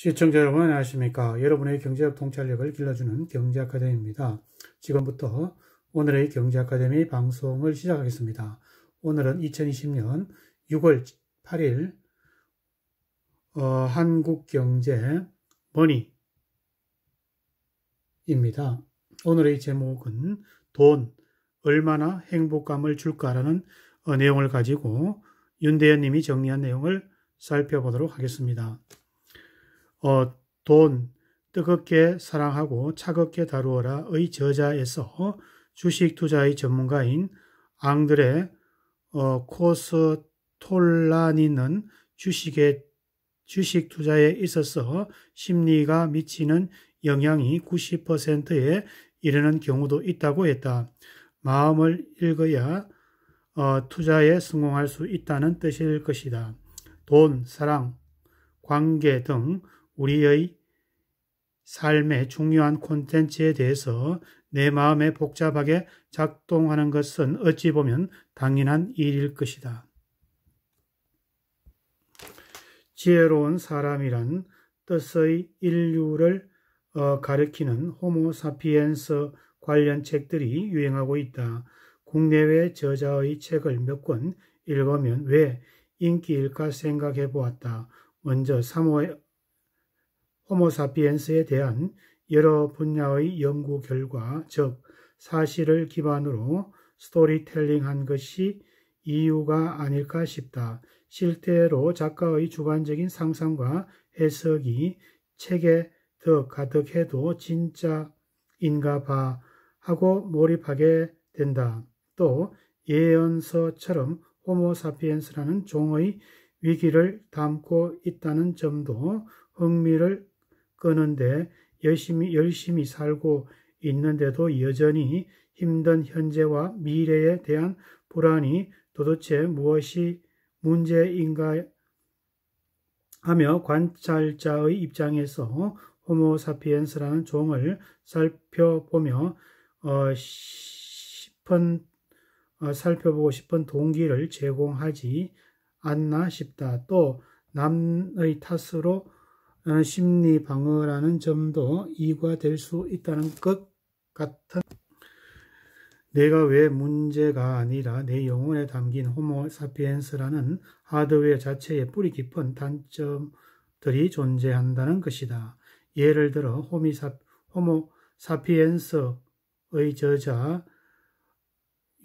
시청자 여러분 안녕하십니까. 여러분의 경제적 통찰력을 길러주는 경제아카데미입니다. 지금부터 오늘의 경제아카데미 방송을 시작하겠습니다. 오늘은 2020년 6월 8일 한국경제 머니입니다. 오늘의 제목은 돈 얼마나 행복감을 줄까라는 내용을 가지고 윤대현 님이 정리한 내용을 살펴보도록 하겠습니다. 돈 뜨겁게 사랑하고 차갑게 다루어라의 저자에서 주식 투자의 전문가인 앙드레 코스톨라니는 주식 투자에 있어서 심리가 미치는 영향이 90%에 이르는 경우도 있다고 했다. 마음을 읽어야 투자에 성공할 수 있다는 뜻일 것이다. 돈, 사랑, 관계 등 우리의 삶의 중요한 콘텐츠에 대해서 내 마음에 복잡하게 작동하는 것은 어찌 보면 당연한 일일 것이다. 지혜로운 사람이란 뜻의 인류를 가리키는 호모 사피엔스 관련 책들이 유행하고 있다. 국내외 저자의 책을 몇 권 읽으면 왜 인기일까 생각해 보았다. 먼저 호모사피엔스에 대한 여러 분야의 연구 결과, 즉 사실을 기반으로 스토리텔링한 것이 이유가 아닐까 싶다. 실제로 작가의 주관적인 상상과 해석이 책에 더 가득해도 진짜인가 봐 하고 몰입하게 된다. 또 예언서처럼 호모사피엔스라는 종의 위기를 담고 있다는 점도 흥미를 끄는데 열심히 살고 있는데도 여전히 힘든 현재와 미래에 대한 불안이 도대체 무엇이 문제인가 하며 관찰자의 입장에서 호모사피엔스라는 종을 살펴보고 싶은 동기를 제공하지 않나 싶다. 또 남의 탓으로 심리 방어라는 점도 이유가 될 수 있다는 것 같은 내가 왜 문제가 아니라 내 영혼에 담긴 호모사피엔스라는 하드웨어 자체에 뿌리 깊은 단점들이 존재한다는 것이다. 예를 들어 호모사피엔스의 저자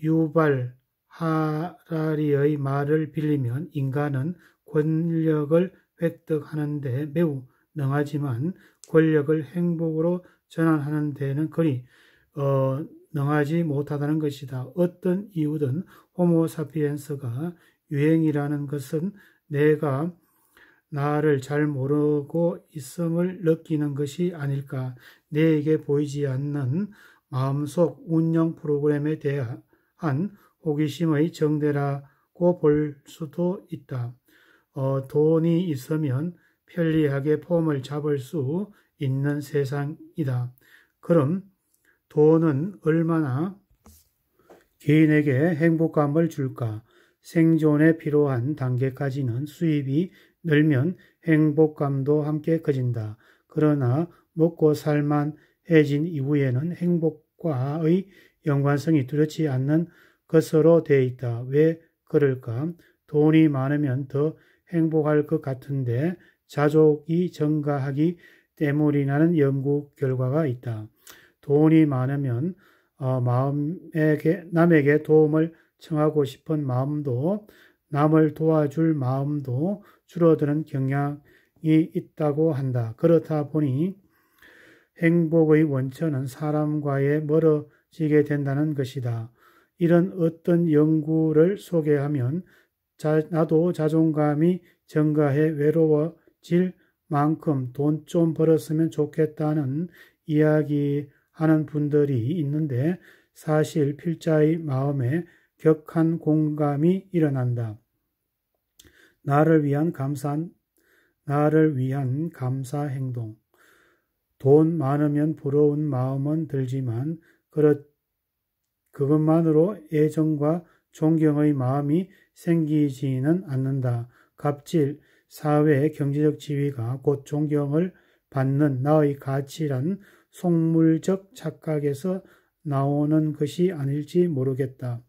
유발 하라리의 말을 빌리면 인간은 권력을 획득하는 데 매우 능하지만 권력을 행복으로 전환하는 데는 그리 능하지 못하다는 것이다. 어떤 이유든 호모사피엔스가 유행이라는 것은 내가 나를 잘 모르고 있음을 느끼는 것이 아닐까. 내게 보이지 않는 마음속 운영 프로그램에 대한 호기심의 정대라고 볼 수도 있다. 돈이 있으면 편리하게 폼을 잡을 수 있는 세상이다. 그럼 돈은 얼마나 개인에게 행복감을 줄까? 생존에 필요한 단계까지는 수입이 늘면 행복감도 함께 커진다. 그러나 먹고 살만해진 이후에는 행복과의 연관성이 뚜렷지 않는 것으로 되어 있다. 왜 그럴까? 돈이 많으면 더 행복할 것 같은데 자족이 증가하기 때문이라는 연구 결과가 있다. 돈이 많으면 남에게 도움을 청하고 싶은 마음도 남을 도와줄 마음도 줄어드는 경향이 있다고 한다. 그렇다 보니 행복의 원천은 사람과의 멀어지게 된다는 것이다. 이런 어떤 연구를 소개하면 나도 자존감이 증가해 외로워질 만큼 돈 좀 벌었으면 좋겠다는 이야기하는 분들이 있는데 사실 필자의 마음에 격한 공감이 일어난다. 나를 위한 감사 행동. 돈 많으면 부러운 마음은 들지만 그것만으로 애정과 존경의 마음이 생기지는 않는다. 갑질, 사회의 경제적 지위가 곧 존경을 받는 나의 가치란 속물적 착각에서 나오는 것이 아닐지 모르겠다.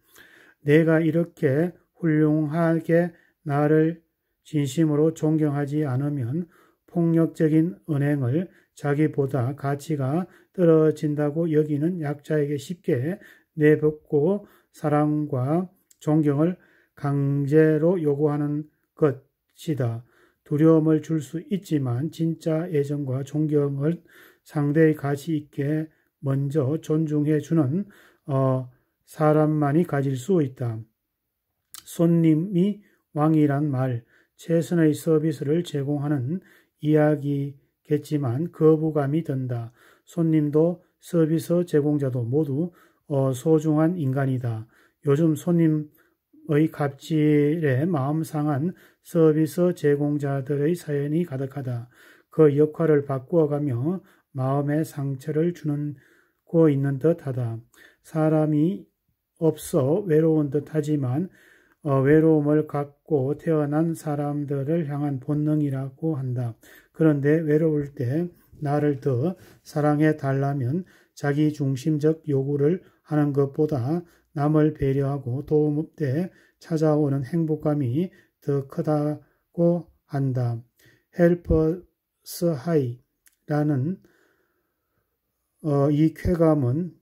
내가 이렇게 훌륭하게 나를 진심으로 존경하지 않으면 폭력적인 은행을 자기보다 가치가 떨어진다고 여기는 약자에게 쉽게 내뱉고 사랑과 존경을 강제로 요구하는 것이다. 두려움을 줄 수 있지만 진짜 애정과 존경을 상대의 가치 있게 먼저 존중해 주는 사람만이 가질 수 있다. 손님이 왕이란 말, 최선의 서비스를 제공하는 이야기겠지만 거부감이 든다. 손님도 서비스 제공자도 모두 소중한 인간이다. 요즘 손님의 갑질에 마음 상한 서비스 제공자들의 사연이 가득하다. 그 역할을 바꾸어가며 마음의 상처를 주고 있는 듯하다. 사람이 없어 외로운 듯하지만 외로움을 갖고 태어난 사람들을 향한 본능이라고 한다. 그런데 외로울 때 나를 더 사랑해 달라면 자기 중심적 요구를 하는 것보다 남을 배려하고 도움 때 찾아오는 행복감이 더 크다고 한다. 헬퍼스 하이라는 이 쾌감은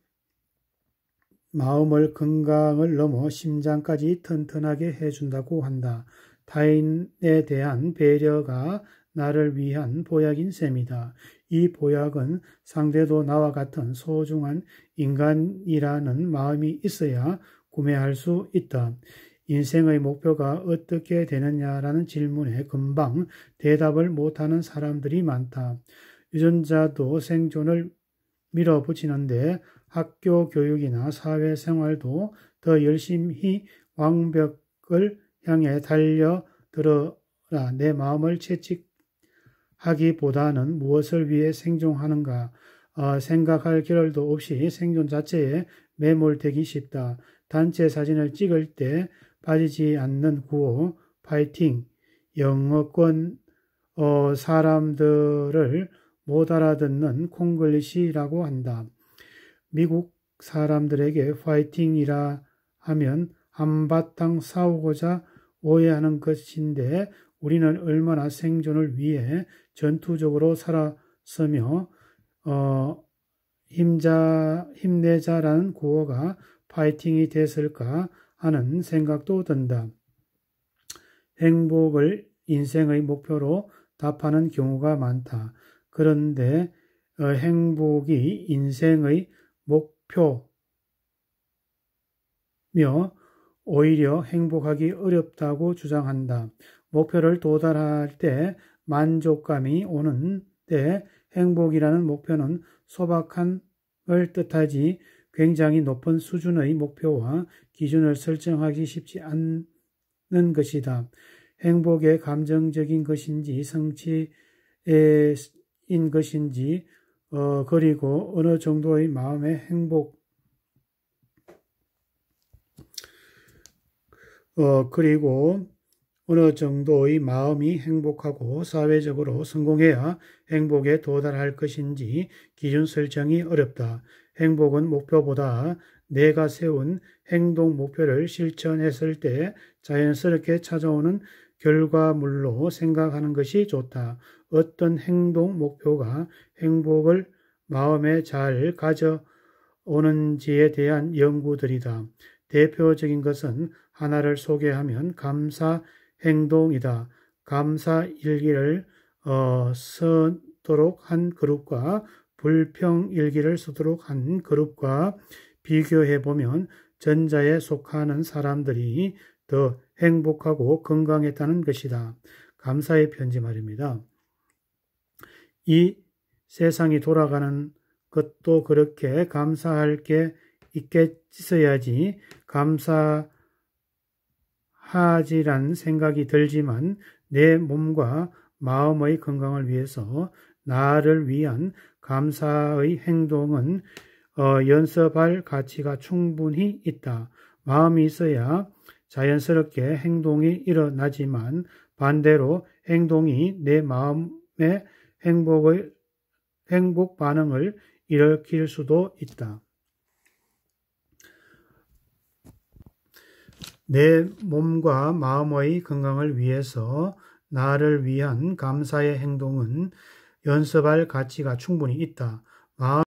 마음을 건강을 넘어 심장까지 튼튼하게 해준다고 한다. 타인에 대한 배려가 나를 위한 보약인 셈이다. 이 보약은 상대도 나와 같은 소중한 인간이라는 마음이 있어야 구매할 수 있다. 인생의 목표가 어떻게 되느냐라는 질문에 금방 대답을 못하는 사람들이 많다. 유전자도 생존을 밀어붙이는데 학교 교육이나 사회생활도 더 열심히 완벽을 향해 달려들어라. 내 마음을 채찍하기보다는 무엇을 위해 생존하는가 생각할 겨를도 없이 생존 자체에 매몰되기 쉽다. 단체 사진을 찍을 때 빠지지 않는 구호, 파이팅, 영어권 사람들을 못 알아듣는 콩글리시라고 한다. 미국 사람들에게 파이팅이라 하면 한바탕 싸우고자 오해하는 것인데 우리는 얼마나 생존을 위해 전투적으로 살았으며 힘내자라는 구호가 파이팅이 됐을까 하는 생각도 든다. 행복을 인생의 목표로 답하는 경우가 많다. 그런데 행복이 인생의 목표며 오히려 행복하기 어렵다고 주장한다. 목표를 도달할 때 만족감이 오는데 행복이라는 목표는 소박함을 뜻하지 굉장히 높은 수준의 목표와 기준을 설정하기 쉽지 않는 것이다. 행복의 감정적인 것인지 성취인 것인지 그리고 어느 정도의 마음의 그리고 어느 정도의 마음이 행복하고 사회적으로 성공해야 행복에 도달할 것인지 기준 설정이 어렵다. 행복은 목표보다 내가 세운 행동 목표를 실천했을 때 자연스럽게 찾아오는 결과물로 생각하는 것이 좋다. 어떤 행동 목표가 행복을 마음에 잘 가져오는지에 대한 연구들이다. 대표적인 것은 하나를 소개하면 감사 행동이다. 감사 일기를 쓰도록 한 그룹과 불평 일기를 쓰도록 한 그룹과 비교해보면 전자에 속하는 사람들이 더 행복하고 건강했다는 것이다. 감사의 편지 말입니다. 이 세상이 돌아가는 것도 그렇게 감사할 게 있겠어야지 감사하지란 생각이 들지만 내 몸과 마음의 건강을 위해서 나를 위한 감사의 행동은 연습할 가치가 충분히 있다. 마음이 있어야 자연스럽게 행동이 일어나지만 반대로 행동이 내 마음의 행복 반응을 일으킬 수도 있다. 내 몸과 마음의 건강을 위해서 나를 위한 감사의 행동은 연습할 가치가 충분히 있다.